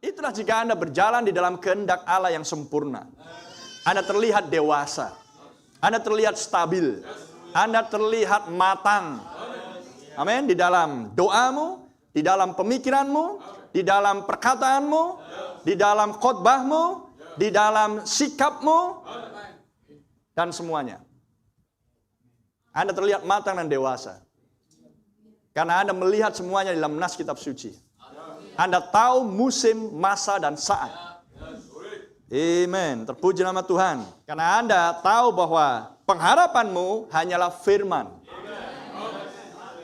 Itulah jika Anda berjalan di dalam kehendak Allah yang sempurna. Anda terlihat dewasa. Anda terlihat stabil. Anda terlihat matang. Amin. Di dalam doamu, di dalam pemikiranmu, di dalam perkataanmu, di dalam khotbahmu, di dalam sikapmu, dan semuanya. Anda terlihat matang dan dewasa. Karena Anda melihat semuanya dalam nas kitab suci. Anda tahu musim, masa, dan saat. Amen. Terpuji nama Tuhan. Karena Anda tahu bahwa pengharapanmu hanyalah firman.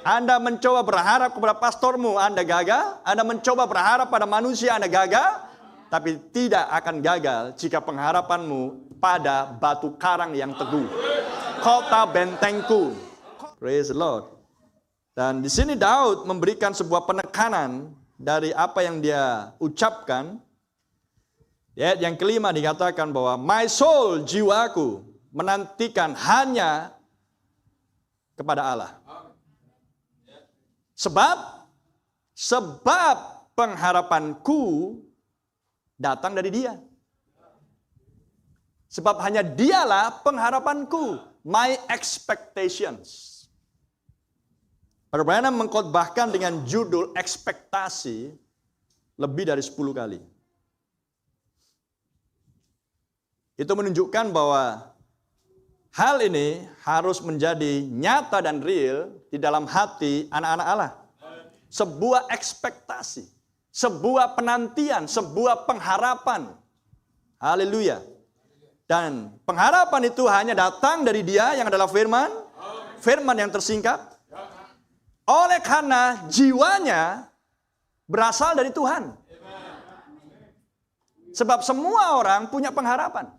Anda mencoba berharap kepada pastormu, Anda gagal. Anda mencoba berharap pada manusia, Anda gagal. Tapi tidak akan gagal jika pengharapanmu pada batu karang yang teguh. Kota bentengku. Praise the Lord. Dan di sini Daud memberikan sebuah penekanan dari apa yang dia ucapkan. Ya, yang kelima dikatakan bahwa my soul, jiwaku, menantikan hanya kepada Allah. Sebab pengharapanku datang dari Dia. Sebab hanya Dialah pengharapanku, my expectations. Brother Branham mengkhotbahkan dengan judul ekspektasi lebih dari 10 kali. Itu menunjukkan bahwa hal ini harus menjadi nyata dan real di dalam hati anak-anak Allah. Sebuah ekspektasi, sebuah penantian, sebuah pengharapan. Haleluya. Dan pengharapan itu hanya datang dari Dia yang adalah firman. Firman yang tersingkap. Oleh karena jiwanya berasal dari Tuhan. Sebab semua orang punya pengharapan.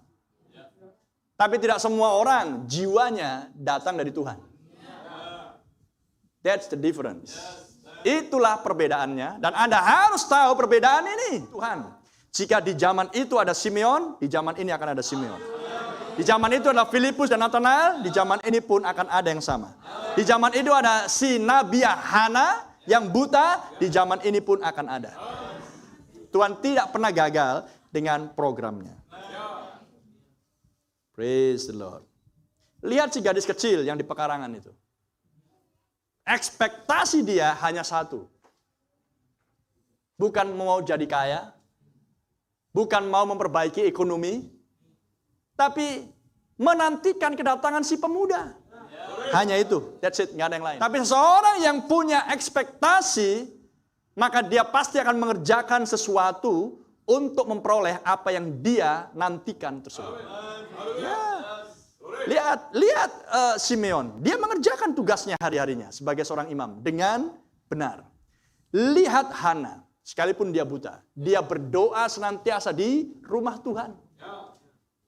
Tapi tidak semua orang jiwanya datang dari Tuhan. That's the difference. Itulah perbedaannya. Dan Anda harus tahu perbedaan ini. Tuhan. Jika di zaman itu ada Simeon, di zaman ini akan ada Simeon. Di zaman itu adalah Filipus dan Nathanael, di zaman ini pun akan ada yang sama. Di zaman itu ada si Nabiah Hana yang buta, di zaman ini pun akan ada. Tuhan tidak pernah gagal dengan programnya. Praise the Lord. Lihat si gadis kecil yang di pekarangan itu. Ekspektasi dia hanya satu. Bukan mau jadi kaya, bukan mau memperbaiki ekonomi, tapi menantikan kedatangan si pemuda. Hanya itu, that's it, nggak ada yang lain. Tapi seseorang yang punya ekspektasi, maka dia pasti akan mengerjakan sesuatu untuk memperoleh apa yang dia nantikan tersebut. Ya. Lihat Simeon, dia mengerjakan tugasnya hari-harinya sebagai seorang imam dengan benar. Lihat Hana, sekalipun dia buta, dia berdoa senantiasa di rumah Tuhan.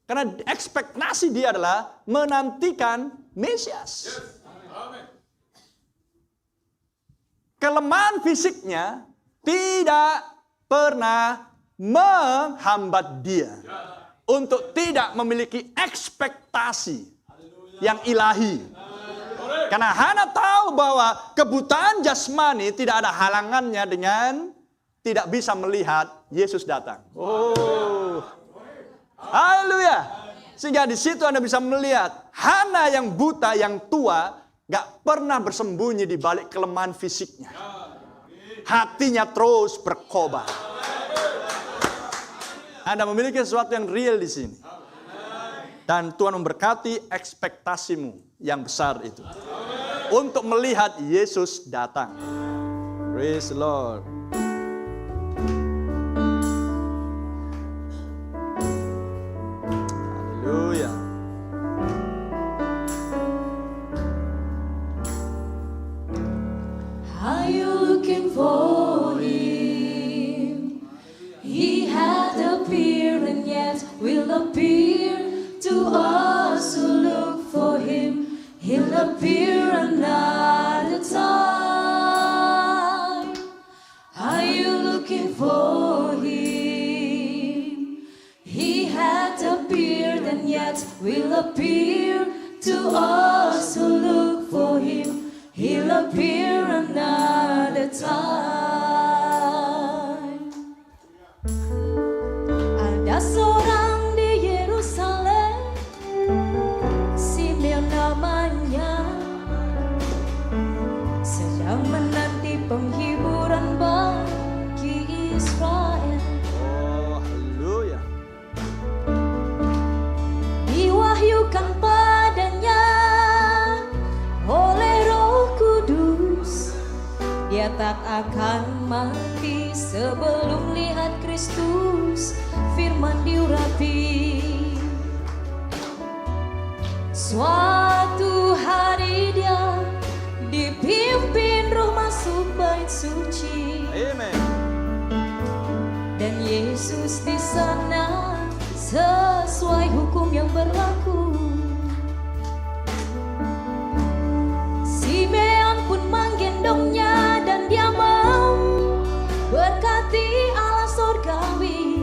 Karena ekspektasi dia adalah menantikan Mesias. Kelemahan fisiknya tidak pernah menghambat dia untuk tidak memiliki ekspektasi yang ilahi. Karena Hana tahu bahwa kebutaan jasmani tidak ada halangannya dengan tidak bisa melihat Yesus datang. Oh. Haleluya. Sehingga di situ Anda bisa melihat Hana yang buta, yang tua, gak pernah bersembunyi di balik kelemahan fisiknya. Hatinya terus berkobar. Anda memiliki sesuatu yang real di sini. Dan Tuhan memberkati ekspektasimu yang besar itu. Untuk melihat Yesus datang. Praise the Lord. Haleluya. Are you looking for Him? He had appeared and yet will appear to us who look for Him. He'll appear another time. Are you looking for Him? He had appeared and yet will appear to us who look for Him. He'll appear another time. Dia tak akan mati sebelum lihat Kristus, firman diurapi. Suatu hari dia dipimpin Roh masuk bait suci. Amen. Dan Yesus di sana sesuai hukum yang berlaku. Simeon pun menggendongnya dan dia mau berkati Allah surgawi.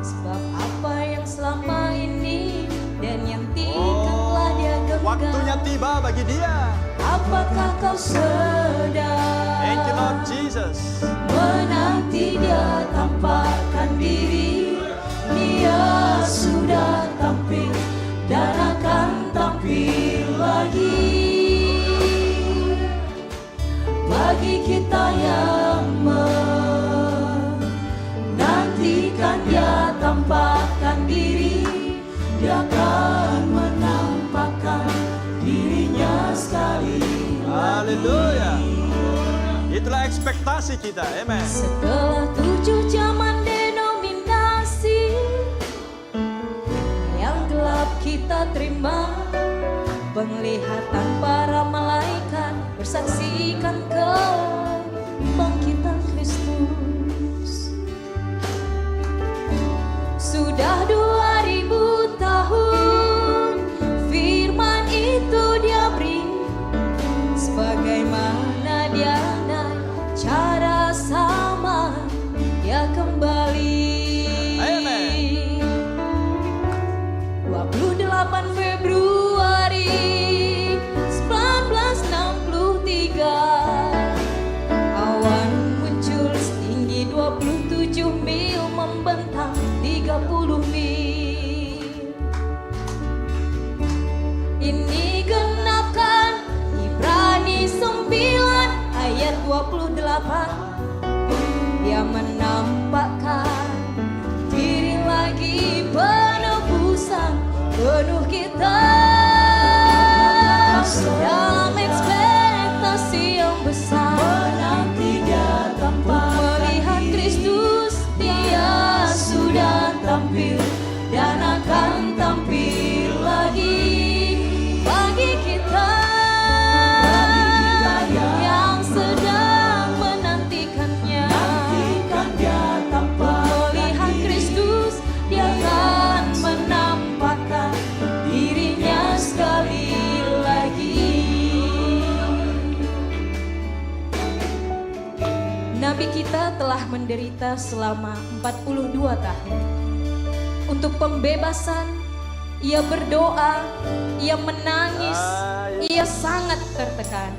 Sebab apa yang selama ini dan yang telah dia genggam, Waktunya tiba bagi dia. apakah kau sedang Thank you Lord Jesus. menanti dia tampakkan diri? Dia sudah tampil dan akan tampil lagi. Bagi kita yang menantikan dia tampakkan diri, dia akan menampakkan dirinya sekali. Haleluya. Itulah ekspektasi kita. Amen. Setelah 7 zaman denominasi yang gelap kita terima, penglihatan para malaikat bersaksikan kebangkitan Kristus. Sudah 2000 tahun firman itu dia beri, sebagaimana dia naik cara sama dia kembali. Amen. 28 Februari 1963, awan muncul setinggi 27 mil membentang 30 mil. Ini genapkan Ibrani 9 ayat 28. Dia menampakkan diri lagi, penebusan penuh kita dalam ekspektasi yang besar. Menanti dia tampakkan melihat Kristus, dia sudah tampil dan akan tampil lagi. Bagi kita yang sedang menantikannya, melihat Kristus, dia akan menampakkan dirinya sekali lagi. Nabi kita telah menderita selama 42 tahun untuk pembebasan. Ia berdoa, ia menangis, ia sangat tertekan.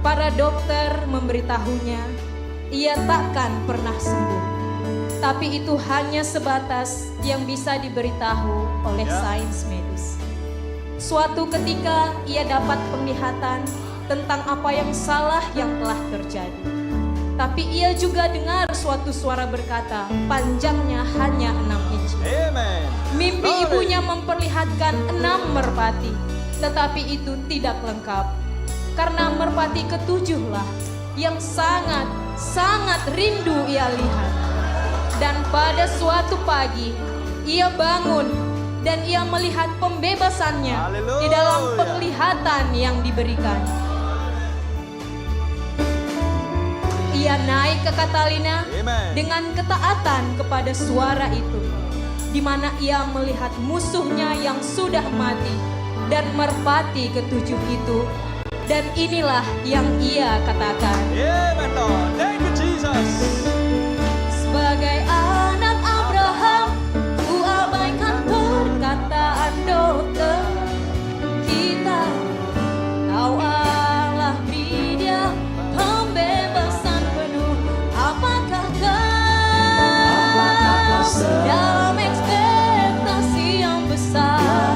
Para dokter memberitahunya ia takkan pernah sembuh. Tapi itu hanya sebatas yang bisa diberitahu oleh sains medis. Suatu ketika ia dapat penglihatan tentang apa yang salah yang telah terjadi. Tapi ia juga dengar suatu suara berkata, panjangnya hanya 6 inci. Amen. Mimpi Glory. ibunya memperlihatkan 6 merpati, tetapi itu tidak lengkap. Karena merpati ketujuhlah yang sangat rindu ia lihat. Dan pada suatu pagi, ia bangun dan ia melihat pembebasannya di dalam Haleluya. penglihatan yang diberikan. Ia naik ke Catalina Amen. dengan ketaatan kepada suara itu, di mana ia melihat musuhnya yang sudah mati dan merpati ketujuh itu. Dan inilah yang ia katakan. Amen Lord. Thank you Jesus. Sebagai anak Abraham, ku abaikan perkataan dokter. Kita tahu Allah beri dia pembebasan penuh. Apakah kau dalam ekspektasi yang besar?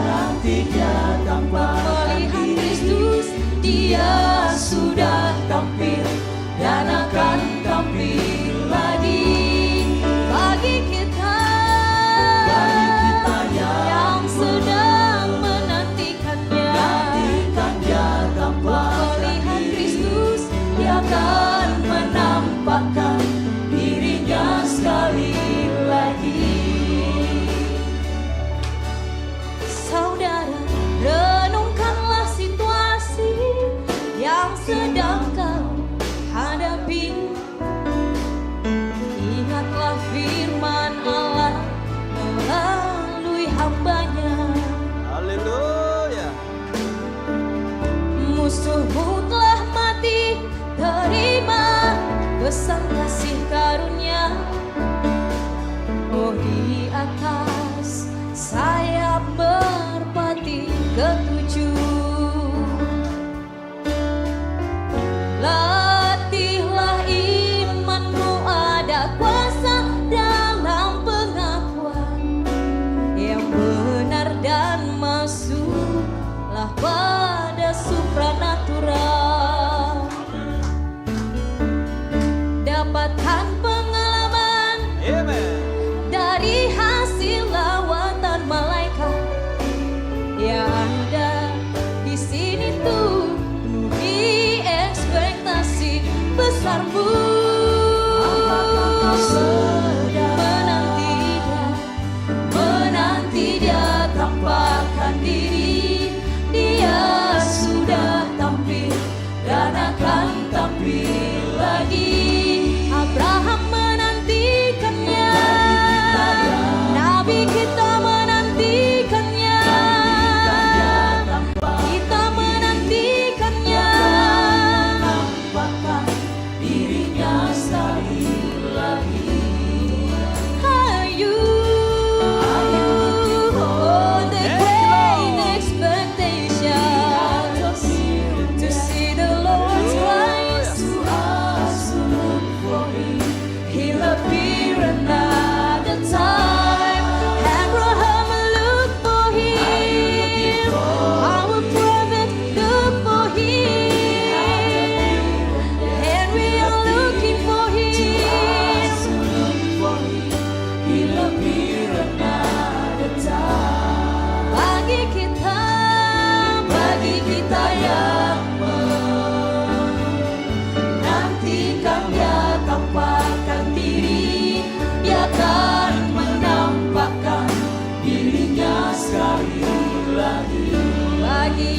Melihat Kristus, dia sudah tampil dan akan tampil lagi. Bagi kita yang sedang menantikannya, melihat Kristus, dia akan tebusan kasih karunia. Oh, di atas sayap merpati ketujuh, latihlah imanmu, ada kuasa dalam pengakuan yang benar, dan masuklah pada supranatural. Dapatkan pengalaman Amen. dari hasil lawatan malaikat yang ada di sini tuh, penuhi ekspektasi besarmu. Apakah kau sedang menanti dia tampakkan diri? Dia sudah tampil dan akan tampil lagi. Abraham menantikannya, Nabi kita menantikannya, kita menantikannya, nampakkan dirinya sekali lagi. Ayu, oh, the great expectation to see the Lord's Christ. To us who look for Him, He'll appear another time. Abraham looked for Him, our prophet looked for Him, and we are looking for Him. He'll appear another time. Bagi kita yang menantikan dia tampakkan diri, dia akan menampakkan dirinya sekali lagi. Bagi